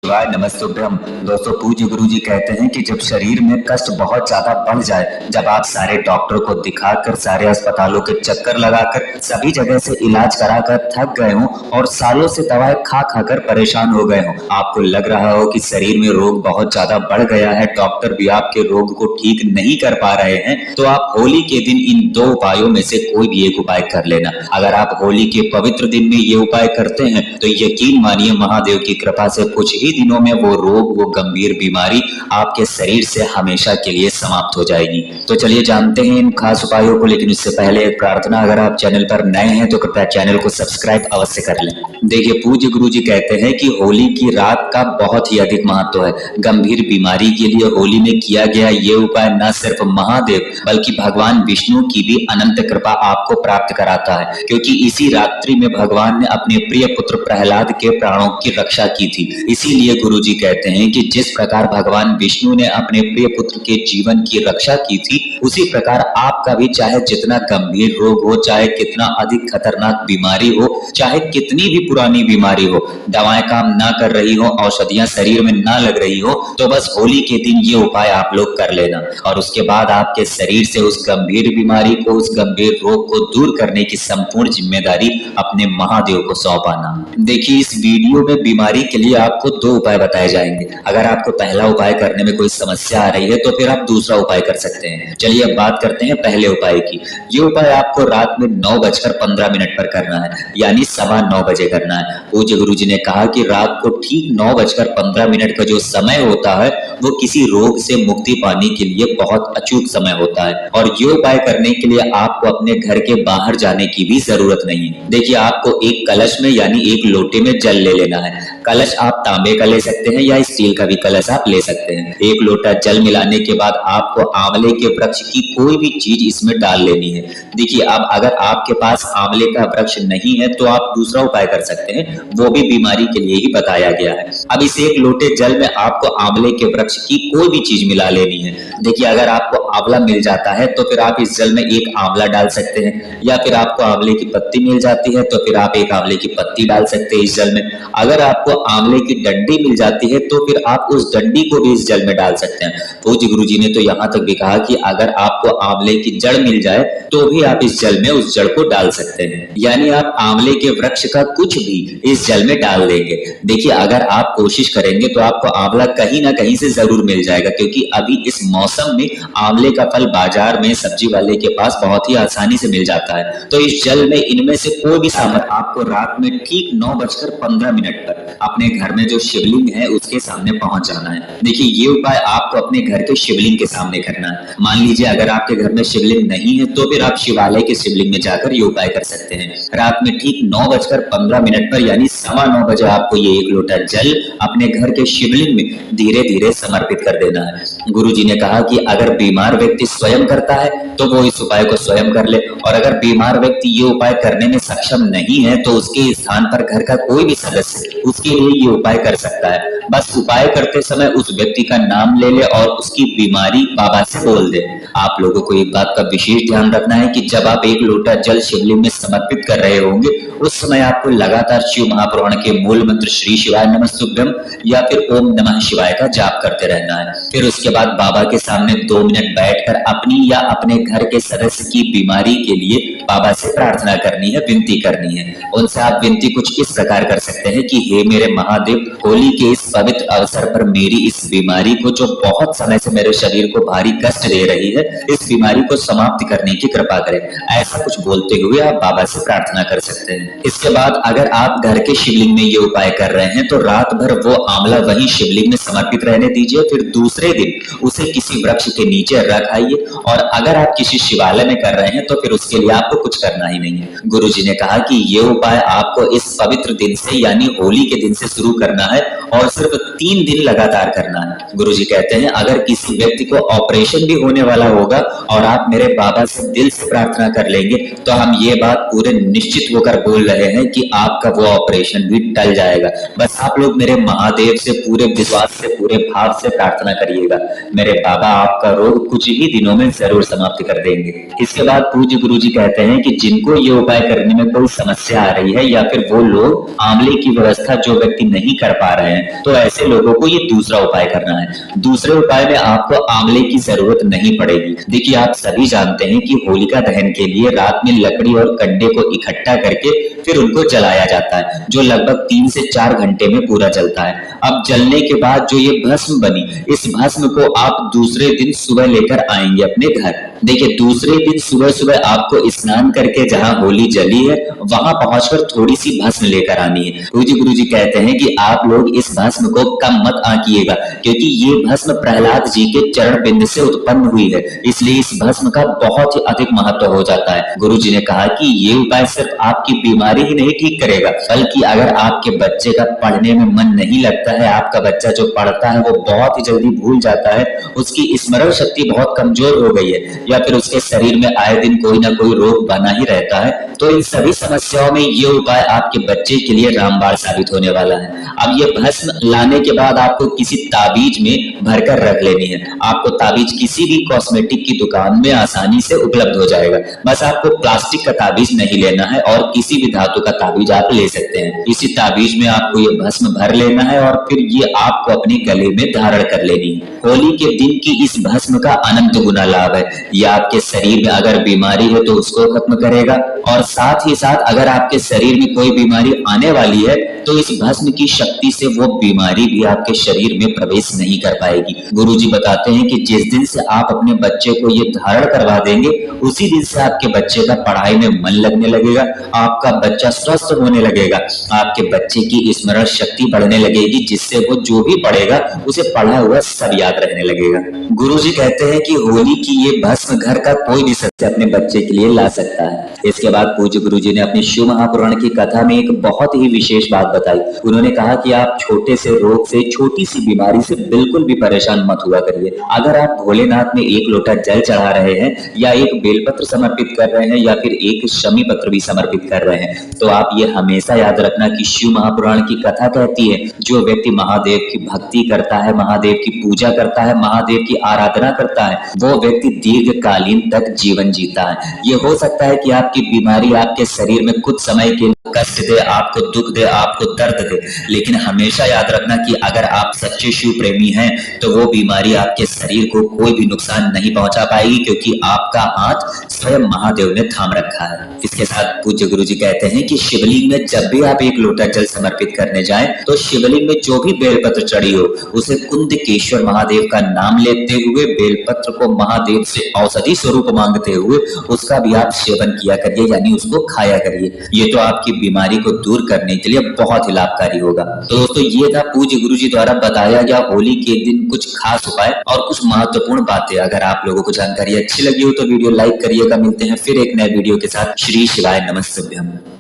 शिवाय नमस्तुभ्यम। दोस्तों, पूज्य गुरु जी कहते हैं कि जब शरीर में कष्ट बहुत ज्यादा बढ़ जाए, जब आप सारे डॉक्टर को दिखाकर, सारे अस्पतालों के चक्कर लगाकर, सभी जगह से इलाज कराकर थक गए हो और सालों से दवाएं खा खाकर परेशान हो गए हो, आपको लग रहा हो कि शरीर में रोग बहुत ज्यादा बढ़ गया है, डॉक्टर भी आपके रोग को ठीक नहीं कर पा रहे हैं, तो आप होली के दिन इन दो उपायों में से कोई भी एक उपाय कर लेना। अगर आप होली के पवित्र दिन में ये उपाय करते हैं तो यकीन मानिए महादेव की कृपा से कुछ ही दिनों में वो रोग, वो गंभीर बीमारी आपके शरीर से हमेशा के लिए समाप्त हो जाएगी। तो चलिए जानते हैं इन खास उपायों को, लेकिन उससे पहले एक प्रार्थना, अगर आप चैनल पर नए हैं तो कृपया चैनल को सब्सक्राइब अवश्य कर लें। देखिए, पूज्य गुरु जी कहते हैं कि होली की रात का बहुत ही अधिक महत्व है। गंभीर बीमारी के लिए होली में किया गया ये उपाय न सिर्फ महादेव बल्कि भगवान विष्णु की भी अनंत कृपा आपको प्राप्त कराता है, क्योंकि इसी रात्रि में भगवान ने अपने प्रिय पुत्र प्रहलाद के प्राणों की रक्षा की थी। इसीलिए गुरु जी कहते हैं कि जिस प्रकार भगवान विष्णु ने अपने प्रिय पुत्र के जीवन की रक्षा की थी, उसी प्रकार आपका भी चाहे जितना गंभीर रोग हो, चाहे कितना अधिक खतरनाक बीमारी हो, चाहे कितनी भी पुरानी बीमारी हो, दवाएं काम ना कर रही हो, औषधियां शरीर में ना लग रही हो, तो बस होली के दिन ये उपाय आप लोग कर लेना और उसके बाद आपके शरीर से उस गंभीर बीमारी को, उस गंभीर रोग को दूर करने की संपूर्ण जिम्मेदारी अपने महादेव को सौंपाना। देखिए, इस वीडियो में बीमारी के लिए आपको दो उपाय बताए जाएंगे। अगर आपको पहला उपाय करने में कोई समस्या आ रही है तो फिर आप दूसरा उपाय कर सकते हैं। चलिए अब बात करते हैं पहले उपाय की। ये उपाय आपको रात में 9:15 पर करना है, यानी 9:15 बजे करना है। पूज्य गुरु जी ने कहा कि रात को ठीक 9:15 का जो समय होता है वो किसी रोग से मुक्ति पाने के लिए बहुत अचूक समय होता है और ये उपाय करने के लिए आपको अपने घर के बाहर जाने की भी जरूरत नहीं है। देखिए, आपको एक कलश में यानी एक लोटे में जल ले लेना है। कलश आप तांबे का ले सकते हैं या स्टील का भी कलश आप ले सकते हैं। एक लोटा जल मिलाने के बाद आपको आंवले के वृक्ष की कोई भी चीज इसमें डाल लेनी है। देखिए, अब अगर आपके पास आंवले का वृक्ष नहीं है तो आप दूसरा उपाय कर सकते हैं, वो भी बीमारी के लिए ही बताया गया है। अब इस एक लोटे जल में आपको आंवले के वृक्ष की कोई भी चीज मिला लेनी है। देखिए, अगर आपको आंवला मिल जाता है तो फिर आप इस जल में एक आंवला डाल सकते हैं, या फिर आपको आंवले की पत्ती मिल जाती है तो फिर आप एक आंवले की पत्ती डाल सकते हैं इस जल में। अगर आपको आंवले की डंडी मिल जाती है तो फिर आप उस डंडी को भी इस जल में डाल सकते हैं। पूज्य गुरु जी ने तो यहाँ तक भी कहा कि अगर आपको आंवले की जड़ मिल जाए तो भी आप इस जल में उस जड़ को डाल सकते हैं, यानी आप आंवले के वृक्ष का कुछ भी इस जल में डाल देंगे। देखिए, अगर आप कोशिश करेंगे तो आपको आंवला कहीं ना कहीं से जरूर मिल जाएगा, क्योंकि अभी इस मौसम में आंवले का फल बाजार में सब्जी वाले के पास बहुत ही आसानी से मिल जाता है। तो इस जल में इनमें से कोई भी सामान आपको रात में ठीक 9:15 पर अपने घर में जो शिवलिंग है उसके सामने पहुंच जाना है। देखिए, ये उपाय आपको अपने घर के शिवलिंग के सामने करना है। मान लीजिए अगर आपके घर में शिवलिंग नहीं है तो फिर आप शिवालय के शिवलिंग में जाकर ये उपाय कर सकते हैं। रात में ठीक 9:15 पर यानी 9:15 बजे आपको ये एक लोटा जल अपने घर के शिवलिंग में धीरे धीरे समर्पित कर देना है। गुरु जी ने कहा कि अगर बीमार व्यक्ति स्वयं करता है तो वो इस उपाय को स्वयं कर ले, और अगर बीमार व्यक्ति ये उपाय करने में सक्षम नहीं है तो उसके स्थान पर घर का कोई भी सदस्य उसके लिए ये उपाय कर सकता है। बस उपाय करते समय उस व्यक्ति का नाम ले ले और उसकी बीमारी बाबा से बोल दे। आप लोगों को एक बात का विशेष ध्यान रखना है कि जब आप एक लोटा जल शिवलिंग में समर्पित कर रहे होंगे उस समय आपको लगातार शिव महापुराण के मूल मंत्र श्री शिवाय नमस्तुभ्यम या फिर ओम नमः शिवाय का जाप करते रहना है। फिर उसके बाद बाबा के सामने 2 मिनट बैठकर अपनी या अपने घर के सदस्य की बीमारी के लिए बाबा से प्रार्थना करनी है, विनती करनी है। उनसे आप विनती कुछ इस प्रकार कर सकते हैं कि हे मेरे महादेव, होली के इस पवित्र अवसर पर मेरी इस बीमारी को, जो बहुत समय से मेरे शरीर को भारी कष्ट दे रही है, इस बीमारी को समाप्त करने की कृपा करें। ऐसा कुछ बोलते हुए आप बाबा से प्रार्थना कर सकते हैं। इसके बाद अगर आप घर के शिवलिंग में ये उपाय कर रहे हैं तो रात भर वो आंवला वहीं शिवलिंग में समर्पित रहने दीजिए। फिर दूसरे दिन उसे किसी वृक्ष के नीचे रख आइए, और अगर आप किसी शिवालय में कर रहे हैं तो फिर उसके लिए आपको कुछ करना ही नहीं है। गुरु जी ने कहा कि ये उपाय आपको इस पवित्र दिन से यानी होली के दिन से शुरू करना है और सिर्फ 3 दिन लगातार करना है। गुरु जी कहते हैं अगर किसी व्यक्ति को ऑपरेशन भी होने वाला होगा और आप मेरे बाबा से दिल से प्रार्थना कर लेंगे तो हम ये बात पूरे निश्चित होकर बोल बोल रहे हैं कि आपका वो ऑपरेशन भी टल जाएगा। बस आप लोग मेरे महादेव से पूरे विश्वास से, पूरे भाव से प्रार्थना करिएगा। मेरे बाबा आपका रोग कुछ ही दिनों में जरूर समाप्त कर देंगे। इसके बाद पूज्य गुरुजी कहते हैं कि जिनको ये उपाय करने में कोई समस्या आ रही है या फिर वो लोग आंवले की व्यवस्था जो व्यक्ति नहीं कर पा रहे हैं, तो ऐसे लोगों को ये दूसरा उपाय करना है। दूसरे उपाय में आपको आंवले की जरूरत नहीं पड़ेगी। देखिए, आप सभी जानते हैं कि होलिका दहन के लिए रात में लकड़ी और कंडे को इकट्ठा करके फिर उनको जलाया जाता है, जो लगभग 3 से 4 घंटे में पूरा जलता है। अब जलने के बाद जो ये भस्म बनी, इस भस्म को आप दूसरे दिन सुबह लेकर आएंगे अपने घर। देखिए, दूसरे दिन सुबह सुबह आपको स्नान करके जहां होली जली है वहां पहुंचकर थोड़ी सी भस्म लेकर आनी है। पूज्य गुरुजी कहते हैं कि आप लोग इस भस्म को कम मत आंकिएगा, क्योंकि ये भस्म प्रहलाद जी के चरण बिंद से उत्पन्न हुई है, इसलिए इस भस्म का बहुत ही अधिक महत्व हो जाता है। गुरुजी ने कहा कि ये उपाय सिर्फ आपकी बीमारी ही नहीं ठीक करेगा, बल्कि अगर आपके बच्चे का पढ़ने में मन नहीं लगता है, आपका बच्चा जो पढ़ता है वो बहुत ही जल्दी भूल जाता है, उसकी स्मरण शक्ति बहुत कमजोर हो गई है, या फिर उसके शरीर में आए दिन कोई ना कोई रोग बना ही रहता है, तो इन सभी समस्याओं में ये उपाय आपके बच्चे के लिए रामबाण साबित होने वाला है। अब ये भस्म लाने के बाद आपको किसी ताबीज में भरकर रख लेनी है। आपको ताबीज किसी भी कॉस्मेटिक की दुकान में आसानी से उपलब्ध हो जाएगा। बस आपको प्लास्टिक का ताबीज नहीं लेना है और किसी भी धातु का ताबीज आप ले सकते हैं। इसी ताबीज में आपको ये भस्म भर लेना है और फिर ये आपको अपने गले में धारण कर लेनी है। होली के दिन की इस भस्म का अनंत गुना लाभ है। यह आपके शरीर में अगर बीमारी है तो उसको खत्म करेगा, और साथ ही साथ अगर आपके शरीर में कोई बीमारी आने वाली है तो इस भस्म की शक्ति से वो बीमारी भी आपके शरीर में प्रवेश नहीं कर पाएगी। गुरुजी बताते हैं कि जिस दिन से आप अपने बच्चे को ये धारण करवा देंगे, उसी दिन से आपके बच्चे का पढ़ाई में मन लगने लगेगा, आपका बच्चा स्वस्थ होने लगेगा, आपके बच्चे की स्मरण शक्ति बढ़ने लगेगी, जिससे वो जो भी पढ़ेगा उसे पढ़ा हुआ सब याद रहने लगेगा। गुरुजी कहते हैं कि होली की ये भस्म घर का कोई भी सदस्य अपने बच्चे के लिए ला सकता है। इसके बाद पूज्य गुरुजी ने अपनी शिव महापुराण की कथा में एक बहुत ही विशेष बात बताई। उन्होंने कहा कि आप छोटे से रोग से, छोटी सी बीमारी से बिल्कुल भी परेशान मत हुआ करिए। अगर आप भोलेनाथ में एक लोटा जल चढ़ा रहे हैं, या एक बेलपत्र समर्पित कर रहे हैं, या फिर एक शमी पत्र भी समर्पित कर रहे हैं, तो आप ये हमेशा याद रखना कि शिव महापुराण की कथा कहती है, जो व्यक्ति महादेव की भक्ति करता है, महादेव की पूजा करता है, महादेव की आराधना करता है, वो व्यक्ति दीर्घकालीन तक जीवन जीता है। ये हो सकता है कि आपकी बीमारी आपके शरीर में कुछ समय के कष्ट दे, आपको दुख दे, आपको दर्द दे, लेकिन हमेशा याद रखना कि अगर आप सच्चे शिव प्रेमी हैं तो वो बीमारी आपके शरीर को कोई भी नुकसान नहीं पहुंचा पाएगी, क्योंकि आपका हाथ स्वयं महादेव ने थाम रखा है। इसके साथ पूज्य गुरुजी कहते हैं कि शिवलिंग में जब भी आप एक लोटा जल समर्पित करने जाएं, तो शिवलिंग में जो भी बेलपत्र चढ़ी हो उसे कुंदकेश्वर महादेव का नाम लेते हुए, बेलपत्र को महादेव से औषधि स्वरूप मांगते हुए उसका भी आप सेवन किया करिए, यानी उसको खाया करिए। ये तो आपकी बीमारी को दूर करने के लिए बहुत ही लाभकारी होगा। तो दोस्तों, ये था पूज्य गुरुजी द्वारा बताया गया होली के दिन कुछ खास उपाय और कुछ महत्वपूर्ण बातें। अगर आप लोगों को जानकारी अच्छी लगी हो तो वीडियो लाइक करिएगा। मिलते हैं फिर एक नए वीडियो के साथ। श्री शिवाय नमस्तुभ्यम।